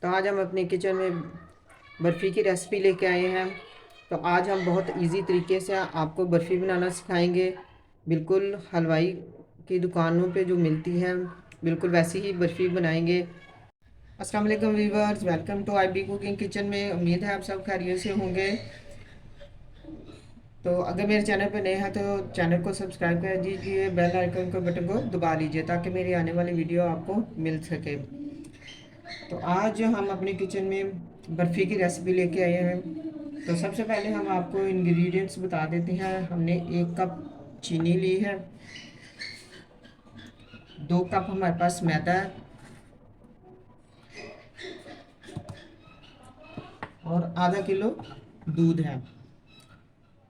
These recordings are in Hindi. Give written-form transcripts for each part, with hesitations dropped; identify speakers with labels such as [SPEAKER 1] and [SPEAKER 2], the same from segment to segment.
[SPEAKER 1] तो आज हम अपने किचन में बर्फ़ी की रेसिपी लेके आए हैं। तो आज हम बहुत इजी तरीके से आपको बर्फ़ी बनाना सिखाएंगे। बिल्कुल हलवाई की दुकानों पे जो मिलती है बिल्कुल वैसी ही बर्फ़ी बनाएंगे। अस्सलाम वालेकुम viewers, welcome to IB cooking kitchen में। उम्मीद है आप सब खैरियत से होंगे। तो अगर मेरे चैनल पर नए हैं तो चैनल को सब्सक्राइब कर दीजिए, बेल आइकन को बटन को दबा लीजिए ताकि मेरी आने वाली वीडियो आपको मिल सके। तो आज हम अपने किचन में बर्फ़ी की रेसिपी लेके आए हैं। तो सबसे पहले हम आपको इंग्रेडिएंट्स बता देते हैं। हमने 1 कप चीनी ली है, 2 कप हमारे पास मैदा है और आधा किलो दूध है।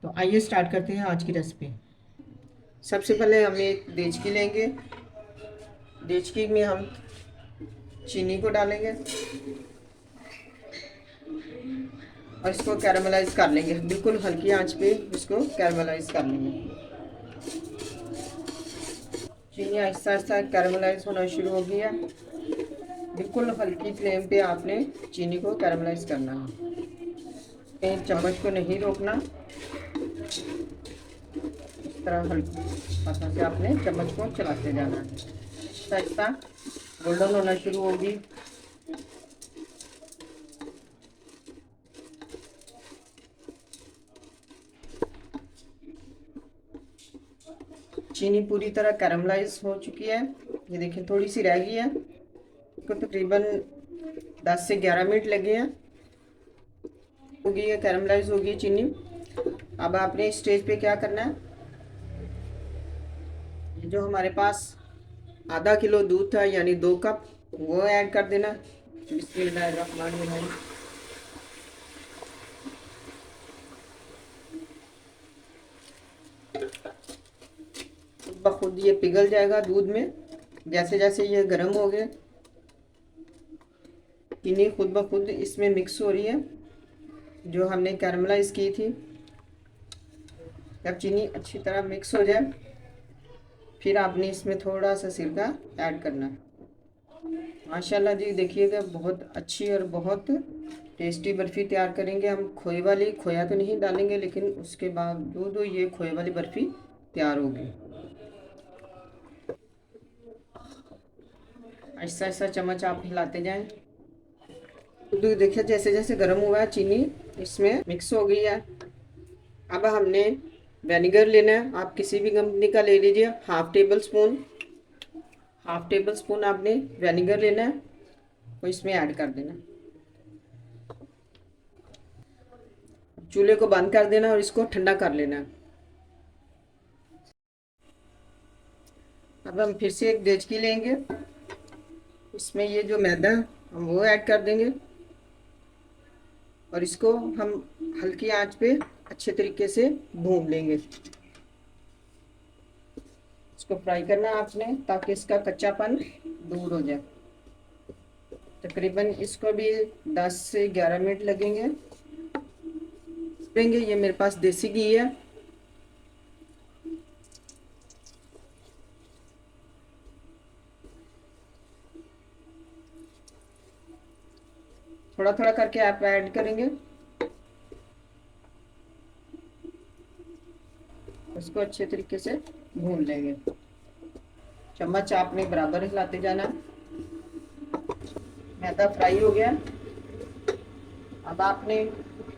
[SPEAKER 1] तो आइए स्टार्ट करते हैं आज की रेसिपी। सबसे पहले हम एक देचकी लेंगे। देचकी में हम चीनी को डालेंगे और इसको कैरामलाइज कर लेंगे। बिल्कुल हल्की आंच पे इसको कैरामलाइज कर लेंगे। चीनी आहिस्ता आहिस्ता कैरामलाइज होना शुरू हो गई है। बिल्कुल हल्की फ्लेम पे आपने चीनी को कैरामलाइज करना है। एक चम्मच को नहीं रोकना, इस तरह हल्की हाथों से आपने चम्मच को चलाते जाना है। आहिस्ता आहिस्ता गोल्डन होना शुरू होगी। चीनी पूरी तरह कैरामलाइज हो चुकी है। ये देखिए थोड़ी सी रह गई है। इसको तकरीबन 10 से 11 मिनट लगे हैं। हो गई है, कैरामलाइज हो गई चीनी। अब आपने इस स्टेज पे क्या करना है, जो हमारे पास आधा किलो दूध था यानी 2 कप, वो ऐड कर देना। बिस्मिल्लाहिर्रहमानिर्रहीम। खुद ब खुद ये पिघल जाएगा दूध में। जैसे जैसे ये गर्म हो गए चीनी खुद ब खुद इसमें मिक्स हो रही है जो हमने कैरमलाइज की थी। जब चीनी अच्छी तरह मिक्स हो जाए फिर आपने इसमें थोड़ा सा सिरका ऐड करना है। माशाल्लाह जी देखिएगा बहुत अच्छी और बहुत टेस्टी बर्फ़ी तैयार करेंगे हम। खोए वाली, खोया तो नहीं डालेंगे लेकिन उसके बावजूद ये खोए वाली बर्फ़ी तैयार होगी। ऐसा ऐसा चम्मच आप हिलाते जाएं। तो देखिए जैसे जैसे गर्म हुआ है चीनी इसमें मिक्स हो गई है। अब हमने विनेगर लेना है। आप किसी भी कंपनी का ले लीजिए। हाफ टेबल स्पून आपने विनेगर लेना है, वो इसमें ऐड कर देना। चूल्हे को बंद कर देना और इसको ठंडा कर लेना है। अब हम फिर से एक देचकी लेंगे, इसमें ये जो मैदा हम वो ऐड कर देंगे और इसको हम हल्की आंच पे अच्छे तरीके से भून लेंगे। इसको फ्राई करना है आपने ताकि इसका कच्चापन दूर हो जाए। तकरीबन इसको भी 10 से 11 मिनट लगेंगे। ये मेरे पास देसी घी है। थोड़ा थोड़ा करके आप ऐड करेंगे। इसको अच्छे तरीके से भून लेंगे। चम्मच आपने बराबर हिलाते जाना। मैदा फ्राई हो गया। अब आपने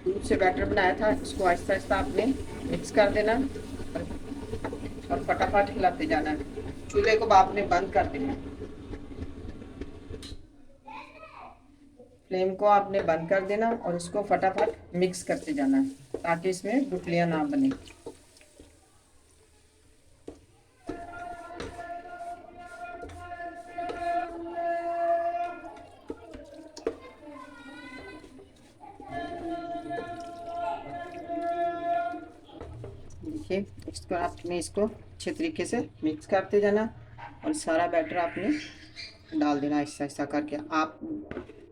[SPEAKER 1] दूध से बैटर बनाया था, इसको आहिस्ता आहिस्ता आपने मिक्स कर देना और फटाफट हिलाते जाना है। चूल्हे को आपने बंद कर देना। फ्लेम को आपने बंद कर देना और इसको फटाफट मिक्स करते जाना है ताकि इसमें गुठलियां ना बने। देखिए इसको आपने इसको अच्छे तरीके से मिक्स करते जाना और सारा बैटर आपने डाल देना आहिस्ता आहिस्ता करके। आप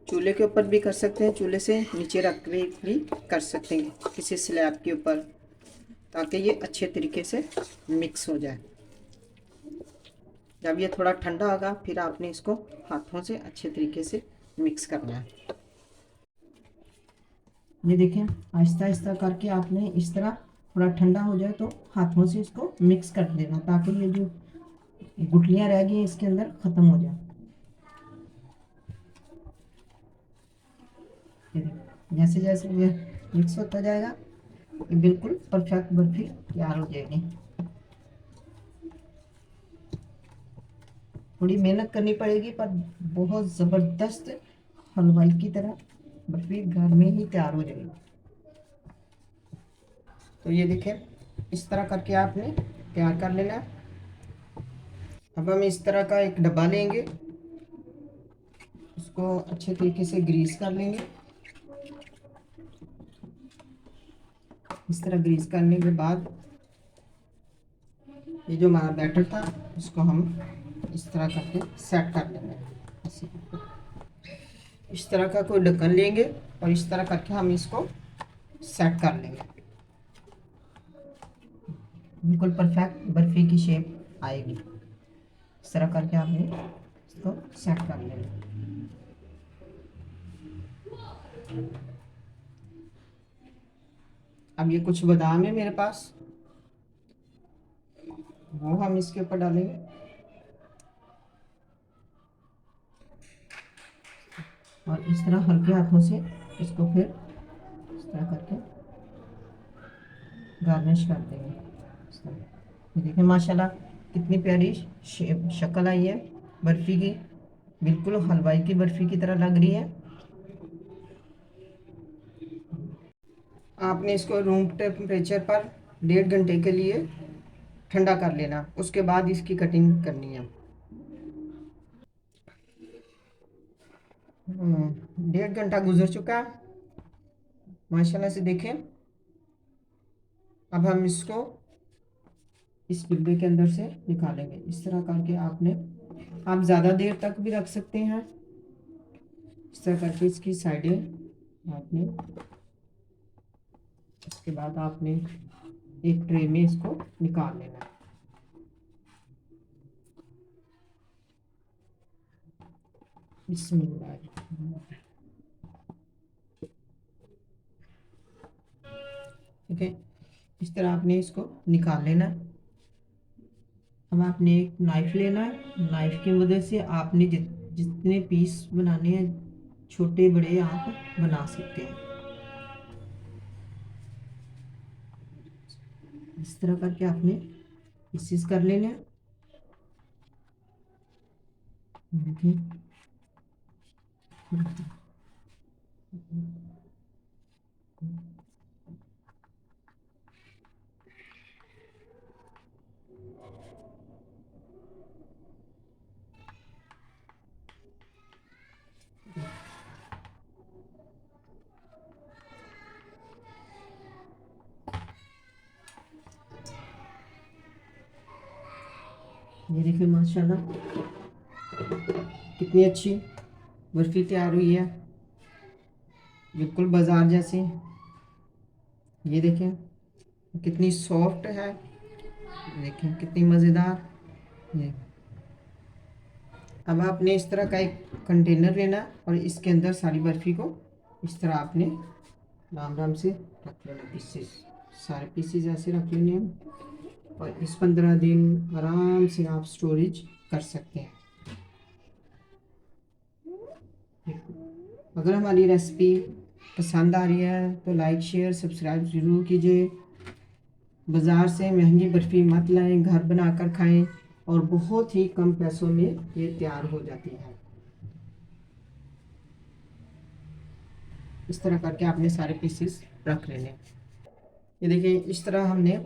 [SPEAKER 1] चूल्हे के ऊपर भी कर सकते हैं, चूल्हे से नीचे रख के भी कर सकते हैं किसी स्लैब के ऊपर, ताकि ये अच्छे तरीके से मिक्स हो जाए। जब ये थोड़ा ठंडा होगा फिर आपने इसको हाथों से अच्छे तरीके से मिक्स करना है। ये देखिए आहिस्ता आहिस्ता करके आपने इस तरह थोड़ा ठंडा हो जाए तो हाथों से इसको मिक्स कर देना, ताकि ये जो गुठलियाँ रह गई इसके अंदर ख़त्म हो जाए। ये देखिए जैसे जैसे ये मिक्स होता जाएगा ये बिल्कुल परफेक्ट बर्फी तैयार हो जाएगी। थोड़ी मेहनत करनी पड़ेगी पर बहुत ज़बरदस्त हलवाई की तरह बर्फी घर में ही तैयार हो जाएगी। तो ये देखिए इस तरह करके आपने तैयार कर लेना है। अब हम इस तरह का एक डब्बा लेंगे, उसको अच्छे तरीके से ग्रीस कर लेंगे। इस तरह ग्रीस करने के बाद ये जो हमारा बैटर था उसको हम इस तरह करके सेट कर लेंगे। इस तरह का कोई ढक्कन लेंगे और इस तरह करके हम इसको सेट कर लेंगे। बिल्कुल परफेक्ट बर्फी की शेप आएगी। इस तरह करके आपने इसको सेट कर लेना। अब ये कुछ बादाम है मेरे पास, वो हम इसके ऊपर डालेंगे। और इस तरह हल्के हाथों से इसको फिर इस तरह करके गार्निश कर देंगे। इस तरह ये देखिए माशाल्लाह कितनी प्यारी शक्ल आई है बर्फ़ी की, बिल्कुल हलवाई की बर्फ़ी की तरह लग रही है। आपने इसको रूम टेम्परेचर पर 1.5 घंटे के लिए ठंडा कर लेना, उसके बाद इसकी कटिंग करनी है। 1.5 घंटा गुजर चुका है माशाल्लाह से देखें। अब हम इसको इस डिब्बे के अंदर से निकालेंगे। इस तरह करके आपने आप ज़्यादा देर तक भी रख सकते हैं। इस तरह करके इसकी साइडें आपने, इसके बाद आपने एक ट्रे में इसको निकाल लेना है। बिस्मिल्लाह। ठीक है, इस तरह आपने इसको निकाल लेना है। अब आपने एक नाइफ लेना है, नाइफ की मदद से आपने जितने पीस बनाने हैं छोटे बड़े आप बना सकते हैं। इस तरह करके आपने पीसेस कर लेने हैं। देखिए ये देखिए माशाल्लाह कितनी अच्छी बर्फ़ी तैयार हुई है, बिल्कुल बाज़ार जैसी। ये देखें कितनी सॉफ्ट है, देखें कितनी मज़ेदार। ये अब आपने इस तरह का एक कंटेनर लेना और इसके अंदर सारी बर्फ़ी को इस तरह आपने आराम आराम से रख लेना। पीसेस सारे पीसेस ऐसे रख लेने हैं और इस 15 दिन आराम से आप स्टोरेज कर सकते हैं। अगर हमारी रेसिपी पसंद आ रही है तो लाइक शेयर सब्सक्राइब ज़रूर कीजिए। बाज़ार से महंगी बर्फ़ी मत लाएं, घर बनाकर खाएं और बहुत ही कम पैसों में ये तैयार हो जाती है। इस तरह करके आपने सारे पीसेस रख लेने। ये देखिए इस तरह हमने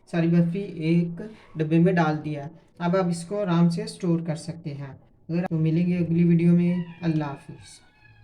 [SPEAKER 1] सारी बर्फ़ी एक डब्बे में डाल दिया। अब आप इसको आराम से स्टोर कर सकते हैं। अगर तो मिलेंगे अगली वीडियो में। अल्लाह हाफिज़।